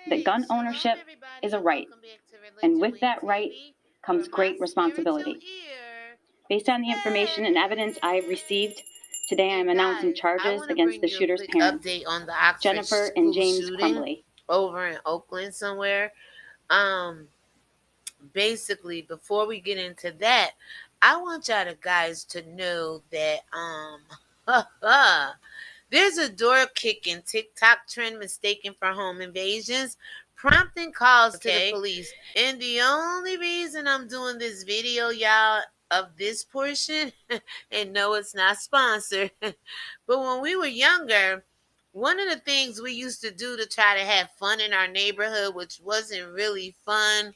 that gun ownership is a right, and with that right comes great responsibility. Based on the information and evidence I have received, today I am announcing charges against the shooter's parents, Jennifer and James Crumbly. Over in Oakland somewhere. Basically, before we get into that, I want y'all guys to know that there's a door kicking TikTok trend mistaken for home invasions, prompting calls to the police. And the only reason I'm doing this video, y'all, of this portion, and no, it's not sponsored, but when we were younger, one of the things we used to do to try to have fun in our neighborhood, which wasn't really fun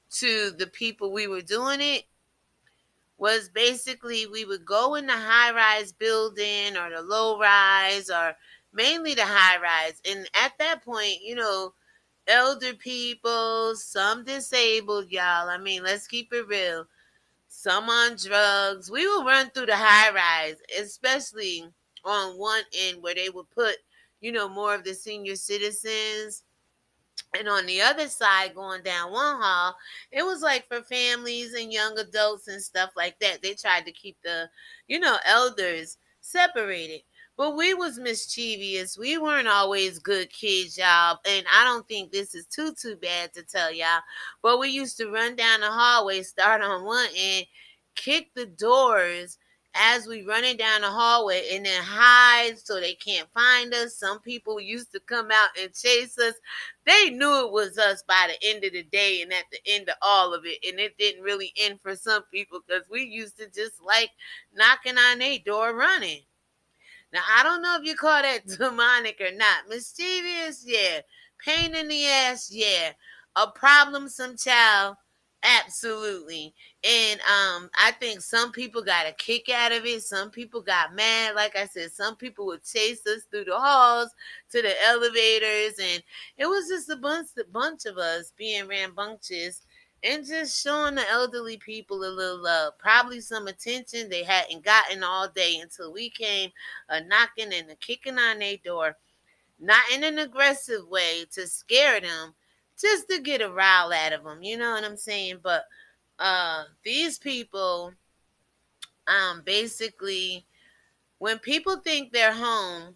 to the people we were doing it, was basically we would go in the high-rise building or the low-rise, or mainly the high-rise. And at that point, you know, elder people, some disabled, y'all. I mean, let's keep it real. Some on drugs. We would run through the high-rise, especially on one end where they would put, you know, more of the senior citizens. And on the other side, going down one hall, it was like for families and young adults and stuff like that. They tried to keep the, you know, elders separated. But we was mischievous. We weren't always good kids, y'all. And I don't think this is too bad to tell y'all. But we used to run down the hallway, start on one end, kick the doors as we running down the hallway, and then hide so they can't find us. Some people used to come out and chase us. They knew it was us by the end of the day and at the end of all of it. And it didn't really end for some people because we used to just like knocking on their door running. Now, I don't know if you call that demonic or not. Mischievous, yeah. Pain in the ass, yeah. A problemsome child, absolutely. And I think some people got a kick out of it. Some people got mad. Like I said, some people would chase us through the halls to the elevators. And it was just a bunch of us being rambunctious and just showing the elderly people a little love. Probably some attention they hadn't gotten all day until we came knocking and kicking on their door. Not in an aggressive way to scare them, just to get a rile out of them. You know what I'm saying? But these people, basically, when people think their home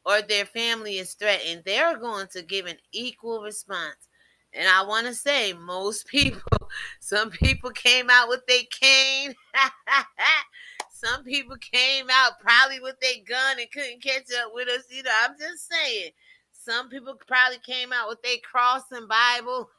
or their family is threatened, they're going to give an equal response. And I want to say most people, some people came out with their cane. Some people came out probably with their gun and couldn't catch up with us. You know, I'm just saying. Some people probably came out with their cross and Bible.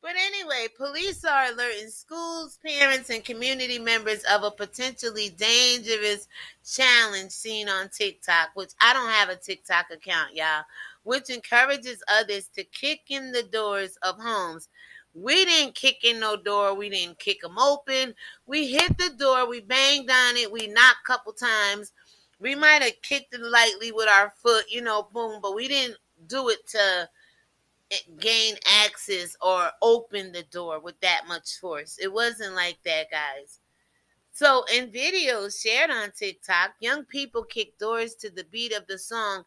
But anyway, police are alerting schools, parents, and community members of a potentially dangerous challenge seen on TikTok, which I don't have a TikTok account, y'all, which encourages others to kick in the doors of homes. We didn't kick in no door. We didn't kick them open. We hit the door. We banged on it. We knocked a couple times. We might have kicked it lightly with our foot, you know, boom, but we didn't do it to gain access or open the door with that much force. It wasn't like that, guys. So in videos shared on TikTok, young people kick doors to the beat of the song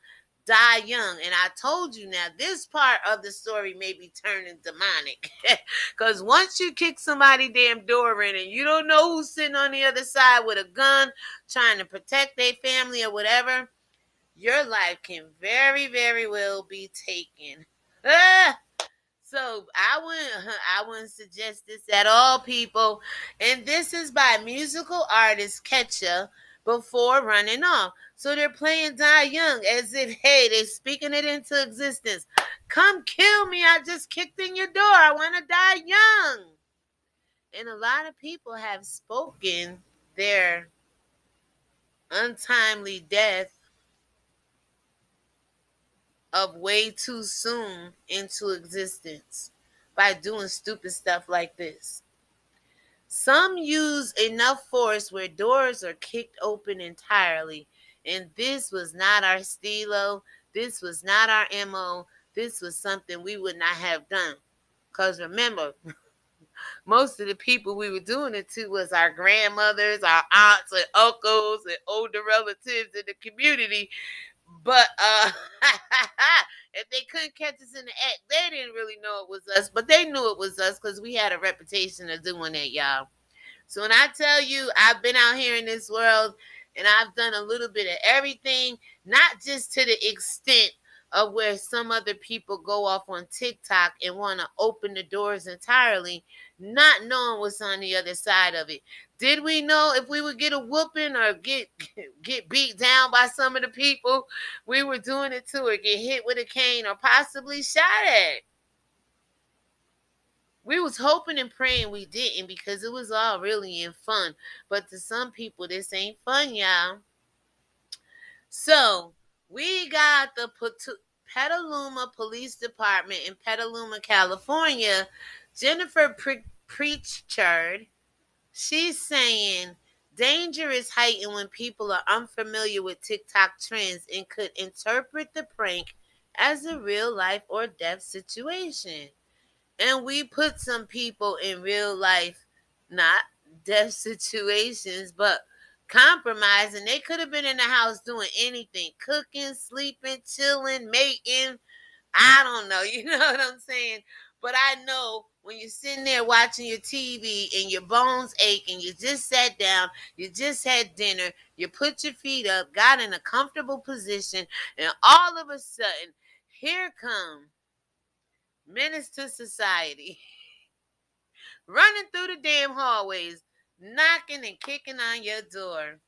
Die Young. And I told you now, this part of the story may be turning demonic. Because once you kick somebody's damn door in and you don't know who's sitting on the other side with a gun trying to protect their family or whatever, your life can very, very well be taken. So I wouldn't suggest this at all, people. And this is by musical artist Ketcha before running off. So they're playing Die Young as if, hey, they're speaking it into existence. Come kill me. I just kicked in your door. I want to die young. And a lot of people have spoken their untimely death of way too soon into existence by doing stupid stuff like this. Some use enough force where doors are kicked open entirely. And this was not our stilo. This was not our MO. This was something we would not have done. Because remember, most of the people we were doing it to was our grandmothers, our aunts and uncles and older relatives in the community. But if they couldn't catch us in the act, they didn't really know it was us. But they knew it was us because we had a reputation of doing that, y'all. So when I tell you I've been out here in this world and I've done a little bit of everything, not just to the extent of where some other people go off on TikTok and want to open the doors entirely, not knowing what's on the other side of it. Did we know if we would get a whooping or get beat down by some of the people we were doing it to, or get hit with a cane or possibly shot at? We was hoping and praying we didn't, because it was all really in fun. But to some people, this ain't fun, y'all. So we got the Petaluma Police Department in Petaluma, California. Jennifer Preachard, she's saying danger is heightened when people are unfamiliar with TikTok trends and could interpret the prank as a real life or death situation. And we put some people in real life, not death situations, but compromising. They could have been in the house doing anything, cooking, sleeping, chilling, mating. I don't know. You know what I'm saying? But I know when you're sitting there watching your TV and your bones ache and you just sat down, you just had dinner, you put your feet up, got in a comfortable position, and all of a sudden, here come menace to society, running through the damn hallways, knocking and kicking on your door.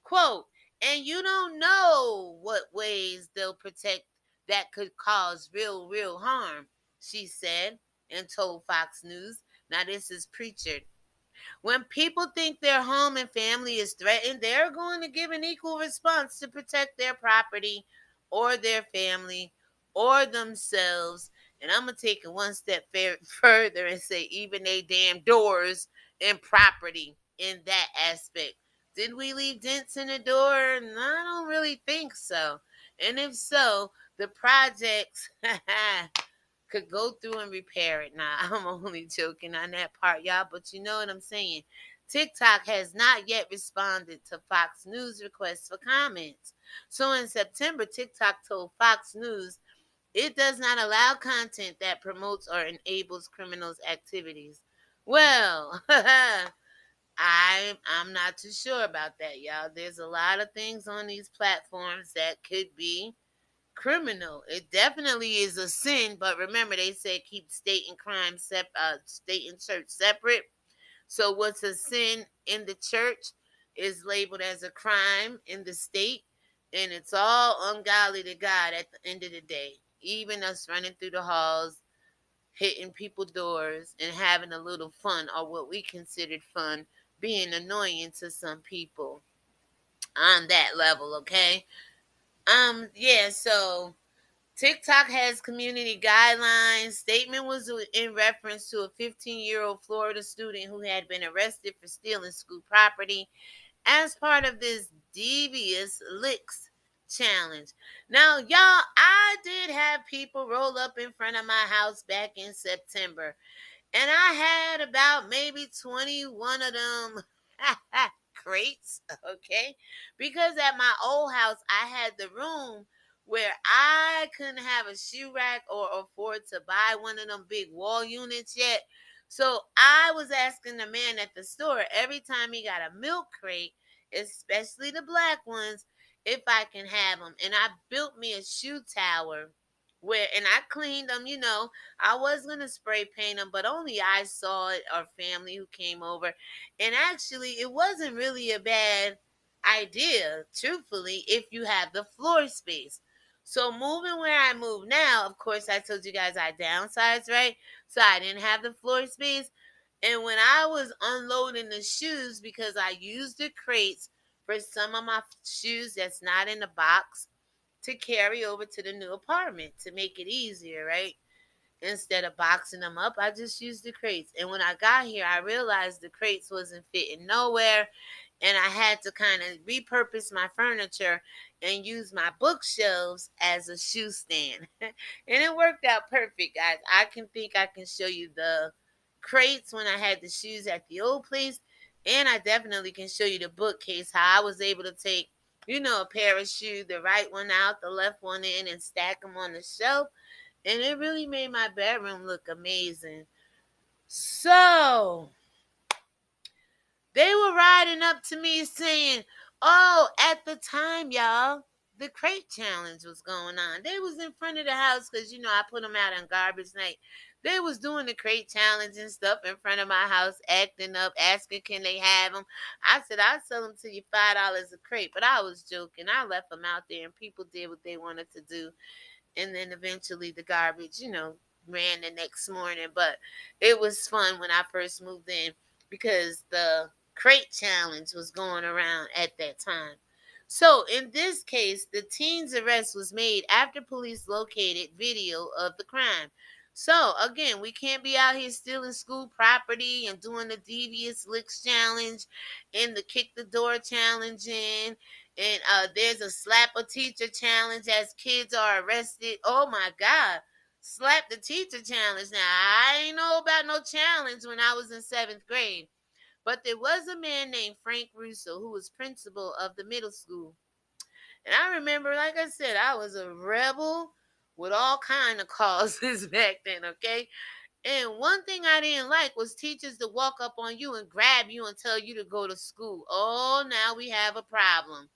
Quote, and you don't know what ways they'll protect that could cause real harm, she said and told Fox News. Now this is Preacher. When people think their home and family is threatened, they're going to give an equal response to protect their property or their family or themselves. And I'm going to take it one step further and say even they damn doors and property in that aspect. Did we leave dents in the door? No, I don't really think so. And if so, the projects could go through and repair it. Now, I'm only joking on that part, y'all, but you know what I'm saying. TikTok has not yet responded to Fox News requests for comments. So in September, TikTok told Fox News it does not allow content that promotes or enables criminals' activities. Well, I'm not too sure about that, y'all. There's a lot of things on these platforms that could be criminal. It definitely is a sin, but remember they said keep state and state and church separate. So what's a sin in the church is labeled as a crime in the state, and it's all ungodly to God at the end of the day. Even us running through the halls, hitting people's doors, and having a little fun, or what we considered fun, being annoying to some people on that level, okay? Yeah, so TikTok has community guidelines. Statement was in reference to a 15-year-old Florida student who had been arrested for stealing school property as part of this devious licks challenge. Now, y'all, I did have people roll up in front of my house back in September, and I had about maybe 21 of them crates, okay? Because at my old house, I had the room where I couldn't have a shoe rack or afford to buy one of them big wall units yet. So I was asking the man at the store every time he got a milk crate, especially the black ones, if I can have them. And I built me a shoe tower and I cleaned them, I was going to spray paint them, but only I saw it, or family who came over. And actually, it wasn't really a bad idea, truthfully, if you have the floor space. So moving where I move now, of course, I told you guys I downsized, right? So I didn't have the floor space. And when I was unloading the shoes, because I used the crates for some of my shoes that's not in the box to carry over to the new apartment to make it easier, right? Instead of boxing them up, I just used the crates. And when I got here, I realized the crates wasn't fitting nowhere, and I had to kind of repurpose my furniture and use my bookshelves as a shoe stand. And it worked out perfect, guys. I can show you the crates when I had the shoes at the old place, and I definitely can show you the bookcase, how I was able to take a pair of shoes, the right one out, the left one in, and stack them on the shelf. And it really made my bedroom look amazing. So they were riding up to me saying, oh, at the time, y'all, the crate challenge was going on. They was in front of the house because, I put them out on garbage night. They was doing the crate challenge and stuff in front of my house, acting up, asking, can they have them? I said, I'll sell them to you $5 a crate. But I was joking. I left them out there and people did what they wanted to do. And then eventually the garbage, ran the next morning. But it was fun when I first moved in because the crate challenge was going around at that time. So in this case, the teen's arrest was made after police located video of the crime. So again, we can't be out here stealing school property and doing the devious licks challenge and the kick the door challenge and there's a slap a teacher challenge as kids are arrested. Oh my God. Slap the teacher challenge. Now, I ain't know about no challenge when I was in 7th grade. But there was a man named Frank Russo who was principal of the middle school. And I remember, like I said, I was a rebel with all kind of causes back then, okay? And one thing I didn't like was teachers to walk up on you and grab you and tell you to go to school. Oh, now we have a problem.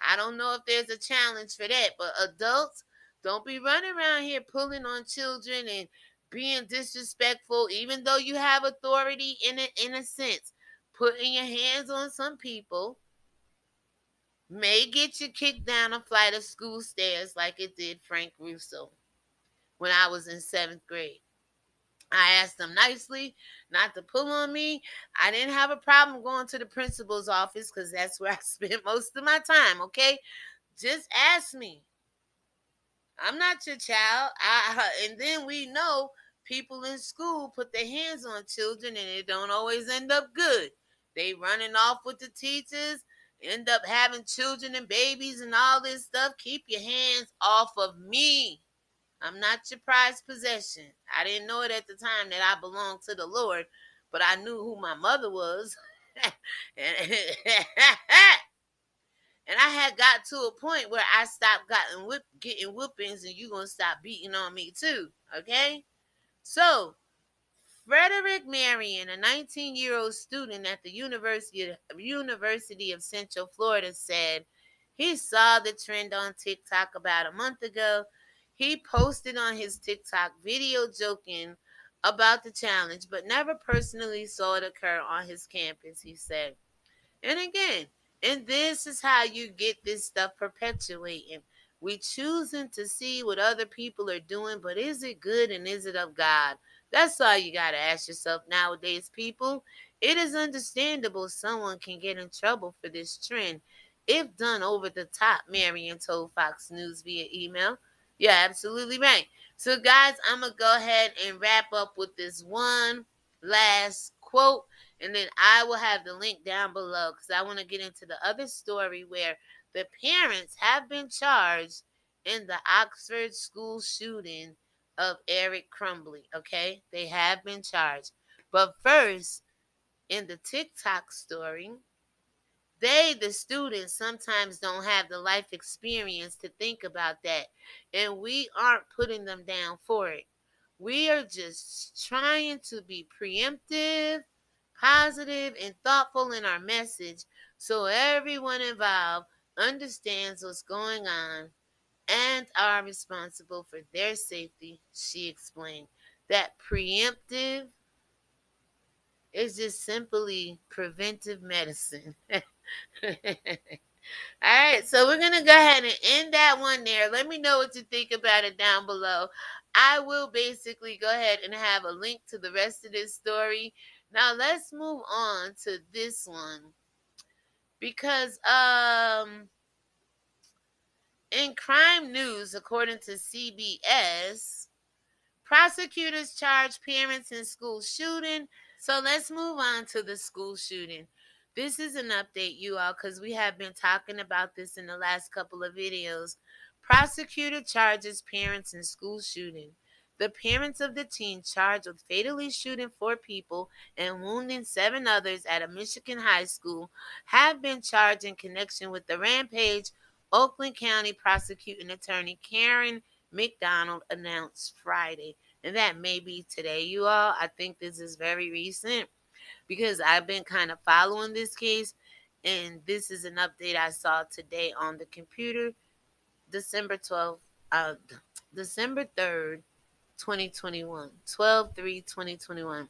I don't know if there's a challenge for that, but adults, don't be running around here pulling on children and being disrespectful, even though you have authority in a sense. Putting your hands on some people may get you kicked down a flight of school stairs like it did Frank Russo when I was in 7th grade. I asked them nicely not to pull on me. I didn't have a problem going to the principal's office because that's where I spent most of my time, okay? Just ask me. I'm not your child. And then we know people in school put their hands on children and it don't always end up good. They running off with the teachers, end up having children and babies and all this stuff. Keep your hands off of me. I'm not your prized possession. I didn't know it at the time that I belonged to the Lord, but I knew who my mother was. and And I had got to a point where I stopped getting whoopings, and you gonna stop beating on me too, okay? So, Frederick Marion, a 19-year-old student at the University of Central Florida, said he saw the trend on TikTok about a month ago. He posted on his TikTok video joking about the challenge, but never personally saw it occur on his campus, he said. And again, and this is how you get this stuff perpetuating. We choosing to see what other people are doing, but is it good and is it of God? That's all you got to ask yourself nowadays, people. It is understandable someone can get in trouble for this trend if done over the top, Marion told Fox News via email. You're absolutely right. So, guys, I'm going to go ahead and wrap up with this one last quote, and then I will have the link down below because I want to get into the other story where the parents have been charged in the Oxford school shooting of Eric Crumbly. Okay, they have been charged. But first, in the TikTok story, the students, sometimes don't have the life experience to think about that. And we aren't putting them down for it. We are just trying to be preemptive, positive, and thoughtful in our message so everyone involved understands what's going on and are responsible for their safety, she explained. That preemptive is just simply preventive medicine. All right, so we're going to go ahead and end that one there. Let me know what you think about it down below. I will basically go ahead and have a link to the rest of this story. Now, let's move on to this one. Because in crime news, according to CBS, prosecutors charge parents in school shooting. So let's move on to the school shooting. This is an update, you all, because we have been talking about this in the last couple of videos. Prosecutor charges parents in school shooting. The parents of the teen charged with fatally shooting 4 people and wounding 7 others at a Michigan high school have been charged in connection with the rampage, Oakland County prosecuting attorney Karen McDonald announced Friday. And that may be today, you all. I think this is very recent because I've been kind of following this case, and this is an update I saw today on the computer, December 12th, December 3rd, 2021, 12/3/2021.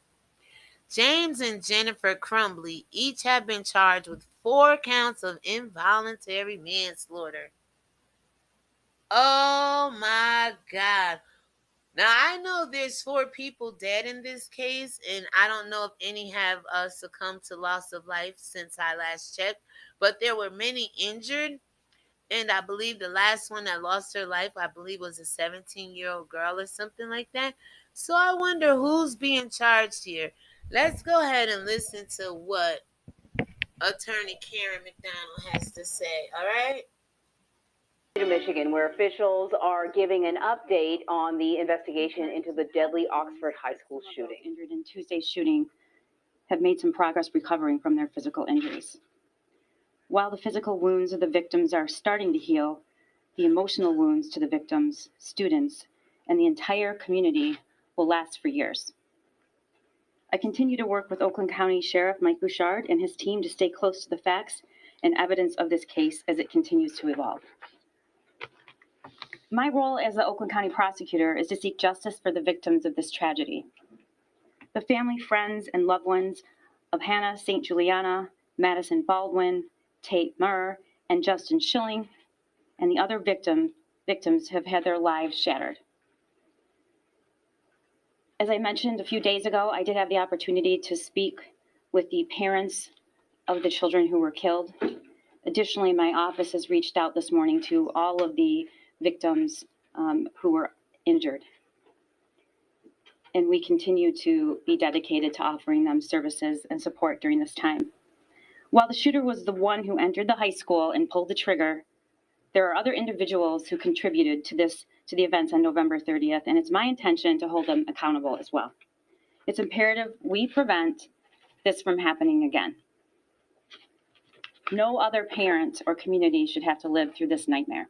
James and Jennifer Crumbly each have been charged with 4 counts of involuntary manslaughter. Oh my God. Now, I know there's 4 people dead in this case, and I don't know if any have succumbed to loss of life since I last checked, but there were many injured, and I believe the last one that lost her life, I believe, was a 17-year-old girl or something like that. So I wonder who's being charged here. Let's go ahead and listen to what attorney Karen McDonald has to say, all right? Michigan, where officials are giving an update on the investigation into the deadly Oxford High School shooting. Injured in Tuesday's shooting have made some progress recovering from their physical injuries. While the physical wounds of the victims are starting to heal, the emotional wounds to the victims, students, and the entire community will last for years. I continue to work with Oakland County Sheriff Mike Bouchard and his team to stay close to the facts and evidence of this case as it continues to evolve. My role as the Oakland County prosecutor is to seek justice for the victims of this tragedy. The family, friends, and loved ones of Hannah St. Juliana, Madison Baldwin, Tate Murr, and Justin Schilling, and the other victims have had their lives shattered. As I mentioned a few days ago, I did have the opportunity to speak with the parents of the children who were killed. Additionally, my office has reached out this morning to all of the victims who were injured. And we continue to be dedicated to offering them services and support during this time. While the shooter was the one who entered the high school and pulled the trigger, there are other individuals who contributed to the events on November 30th, and it's my intention to hold them accountable as well. It's imperative we prevent this from happening again. No other parent or community should have to live through this nightmare.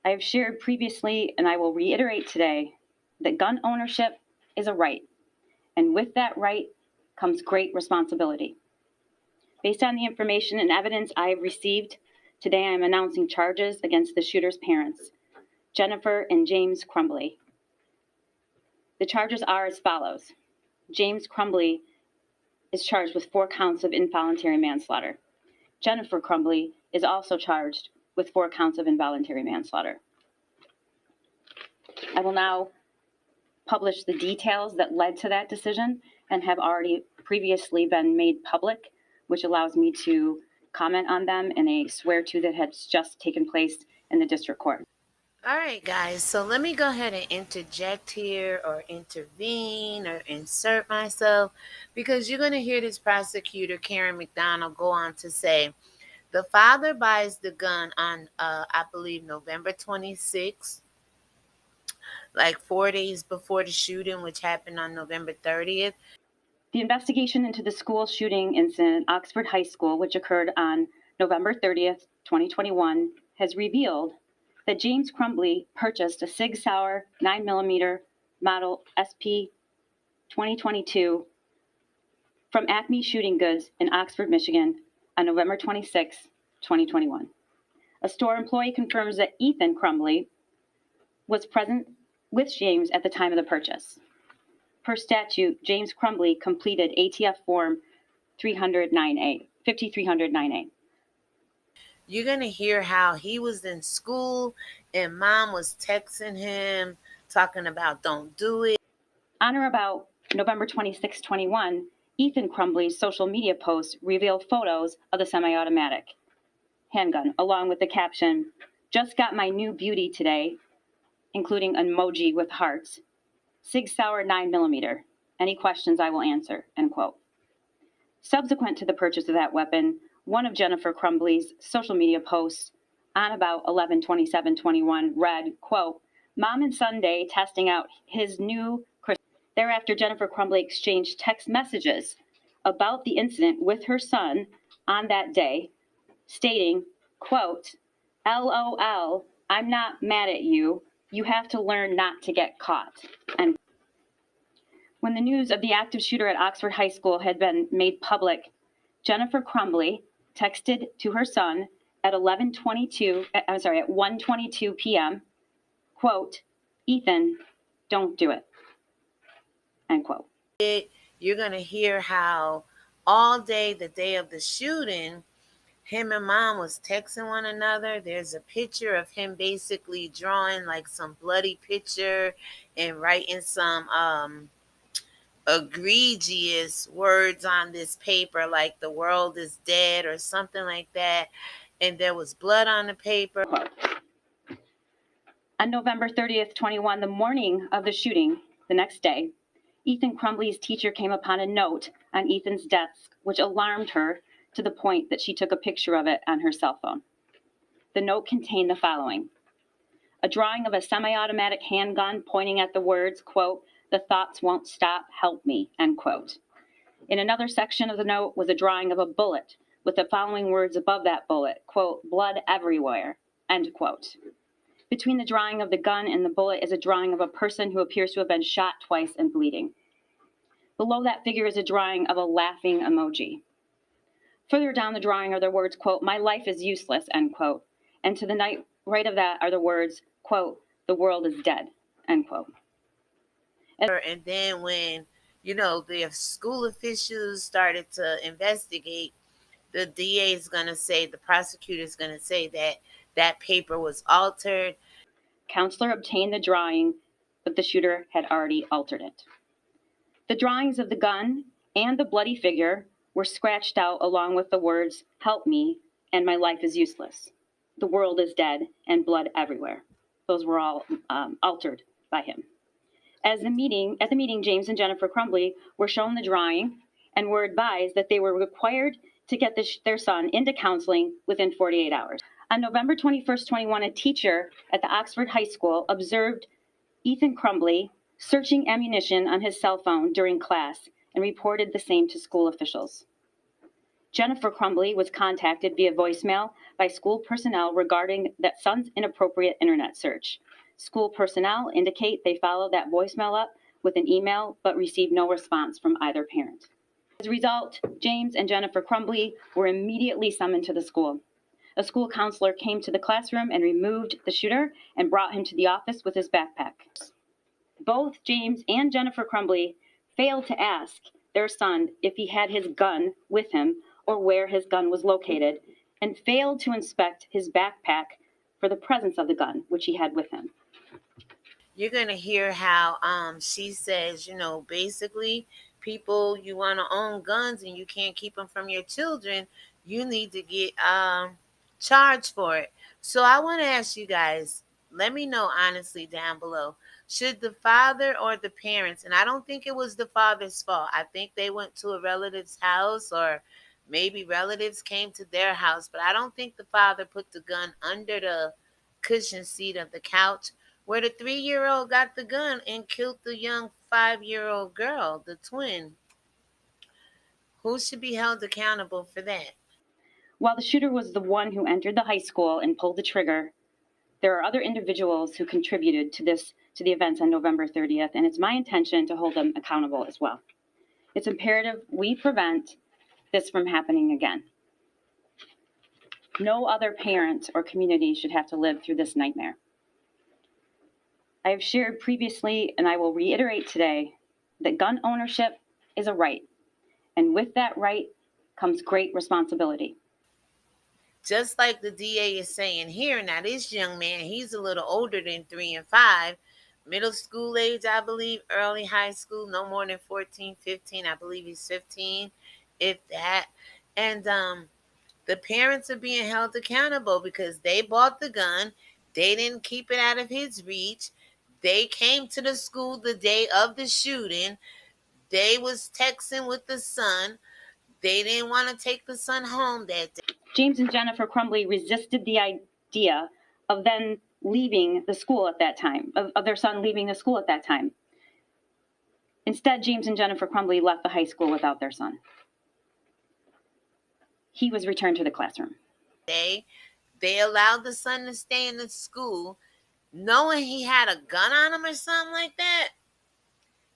I have shared previously, and I will reiterate today, that gun ownership is a right, and with that right comes great responsibility. Based on the information and evidence I have received, today I am announcing charges against the shooter's parents, Jennifer and James Crumbly. The charges are as follows. James Crumbly is charged with 4 counts of involuntary manslaughter. Jennifer Crumbly is also charged with 4 counts of involuntary manslaughter. I will now publish the details that led to that decision and have already previously been made public, which allows me to comment on them in a swear-to that has just taken place in the district court. All right, guys, so let me go ahead and interject here or intervene or insert myself, because you're going to hear this prosecutor, Karen McDonald, go on to say, the father buys the gun on, I believe, November 26th, like 4 days before the shooting, which happened on November 30th. The investigation into the school shooting incident at Oxford High School, which occurred on November 30th, 2021, has revealed that James Crumbly purchased a Sig Sauer 9mm model SP 2022 from Acme Shooting Goods in Oxford, Michigan on November 26, 2021. A store employee confirms that Ethan Crumbly was present with James at the time of the purchase. Per statute, James Crumbly completed ATF Form 5309A. You're going to hear how he was in school and mom was texting him, talking about don't do it. On or about November 26, 21, Ethan Crumbly's social media posts revealed photos of the semi-automatic handgun, along with the caption, "Just got my new beauty today," including an emoji with hearts, "Sig Sauer 9mm. Any questions I will answer," end quote. Subsequent to the purchase of that weapon, one of Jennifer Crumbly's social media posts on about 11/27/21 read, quote, Mom and Son Day testing out his new Christmas. Thereafter, Jennifer Crumbley exchanged text messages about the incident with her son on that day, stating, quote, LOL, I'm not mad at you. You have to learn not to get caught. And when the news of the active shooter at Oxford High School had been made public, Jennifer Crumbley texted to her son at 1:22 p.m., quote, Ethan, don't do it, end quote. You're going to hear how all day, the day of the shooting, him and Mom was texting one another. There's a picture of him basically drawing like some bloody picture and writing some egregious words on this paper, like the world is dead or something like that. And there was blood on the paper. On November 30th, 21, the morning of the shooting, the next day, Ethan Crumbley's teacher came upon a note on Ethan's desk, which alarmed her to the point that she took a picture of it on her cell phone. The note contained the following: a drawing of a semi-automatic handgun pointing at the words, quote, the thoughts won't stop, help me, end quote. In another section of the note was a drawing of a bullet with the following words above that bullet, quote, blood everywhere, end quote. Between the drawing of the gun and the bullet is a drawing of a person who appears to have been shot twice and bleeding. Below that figure is a drawing of a laughing emoji. Further down the drawing are the words, quote, my life is useless, end quote. And to the right of that are the words, quote, the world is dead, end quote. And then when, the school officials started to investigate, the DA is going to say, the prosecutor is going to say that that paper was altered. Counselor obtained the drawing, but the shooter had already altered it. The drawings of the gun and the bloody figure were scratched out along with the words, help me, and my life is useless. The world is dead, and blood everywhere. Those were all altered by him. At the meeting, James and Jennifer Crumbley were shown the drawing and were advised that they were required to get their son into counseling within 48 hours. On November 21st, 21, a teacher at the Oxford High School observed Ethan Crumbley searching ammunition on his cell phone during class and reported the same to school officials. Jennifer Crumbley was contacted via voicemail by school personnel regarding that son's inappropriate internet search. School personnel indicate they followed that voicemail up with an email but received no response from either parent. As a result, James and Jennifer Crumbley were immediately summoned to the school. A school counselor came to the classroom and removed the shooter and brought him to the office with his backpack. Both James and Jennifer Crumbley failed to ask their son if he had his gun with him or where his gun was located, and failed to inspect his backpack for the presence of the gun, which he had with him. You're going to hear how she says, basically, people, you want to own guns and you can't keep them from your children, you need to get charged for it. So I want to ask you guys, let me know honestly down below. Should the father or the parents, and I don't think it was the father's fault. I think they went to a relative's house, or maybe relatives came to their house, but I don't think the father put the gun under the cushion seat of the couch where the 3-year-old got the gun and killed the young 5-year-old girl, the twin. Who should be held accountable for that? While the shooter was the one who entered the high school and pulled the trigger, there are other individuals who contributed to the events on November 30th, and it's my intention to hold them accountable as well. It's imperative we prevent this from happening again. No other parent or community should have to live through this nightmare. I have shared previously, and I will reiterate today, that gun ownership is a right, and with that right comes great responsibility. Just like the DA is saying here, now this young man, he's a little older than 3 and 5, middle school age, I believe, early high school, no more than 14, 15, I believe he's 15, if that. And the parents are being held accountable because they bought the gun, they didn't keep it out of his reach, they came to the school the day of the shooting, they was texting with the son, they didn't want to take the son home that day. James and Jennifer Crumbley resisted the idea of then leaving the school at that time, of their son leaving the school at that time. Instead, James and Jennifer Crumbley left the high school without their son. He was returned to the classroom. They allowed the son to stay in the school, knowing he had a gun on him or something like that.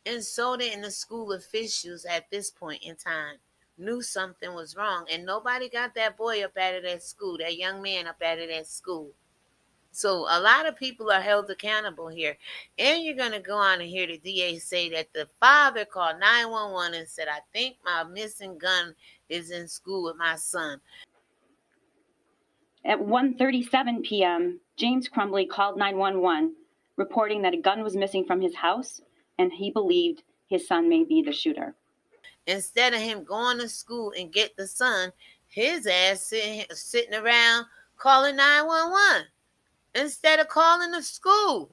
And so didn't the school officials at this point in time. Knew something was wrong, and nobody got that boy up out of that school, that young man up out of that school. So a lot of people are held accountable here. And you're going to go on and hear the DA say that the father called 911 and said, I think my missing gun is in school with my son. At 1:37 p.m., James Crumbley called 911, reporting that a gun was missing from his house, and he believed his son may be the shooter. Instead of him going to school and get the son, his ass sitting around calling 911 instead of calling the school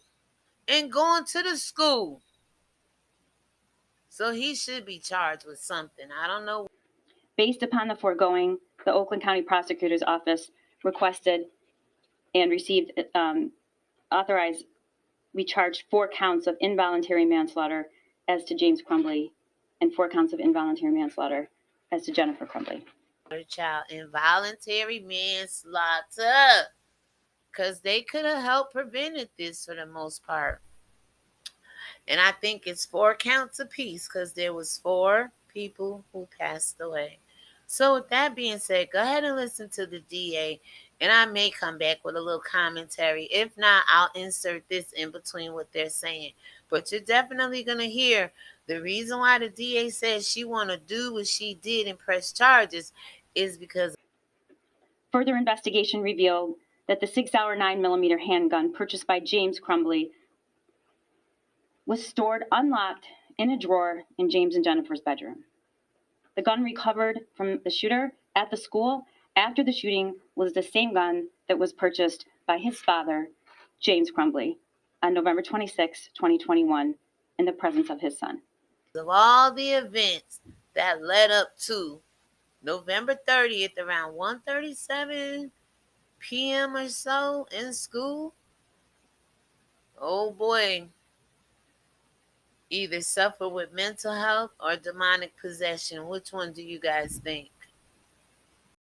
and going to the school. So he should be charged with something. I don't know. Based upon the foregoing, the Oakland County Prosecutor's Office requested and received, authorized, we charged 4 counts of involuntary manslaughter as to James Crumbley and 4 counts of involuntary manslaughter as to Jennifer Crumbley. Child, involuntary manslaughter, because they could have helped prevented this for the most part. And I think it's 4 counts apiece because there was 4 people who passed away. So with that being said, go ahead and listen to the DA, and I may come back with a little commentary. If not, I'll insert this in between what they're saying. But you're definitely going to hear the reason why the DA says she want to do what she did and press charges is because further investigation revealed that the 6-hour 9mm handgun purchased by James Crumbley was stored unlocked in a drawer in James and Jennifer's bedroom. The gun recovered from the shooter at the school after the shooting was the same gun that was purchased by his father, James Crumbley, on November 26, 2021, in the presence of his son. Of all the events that led up to November 30th around 1:37 p.m. or so in school, oh boy, either suffer with mental health or demonic possession. Which one do you guys think?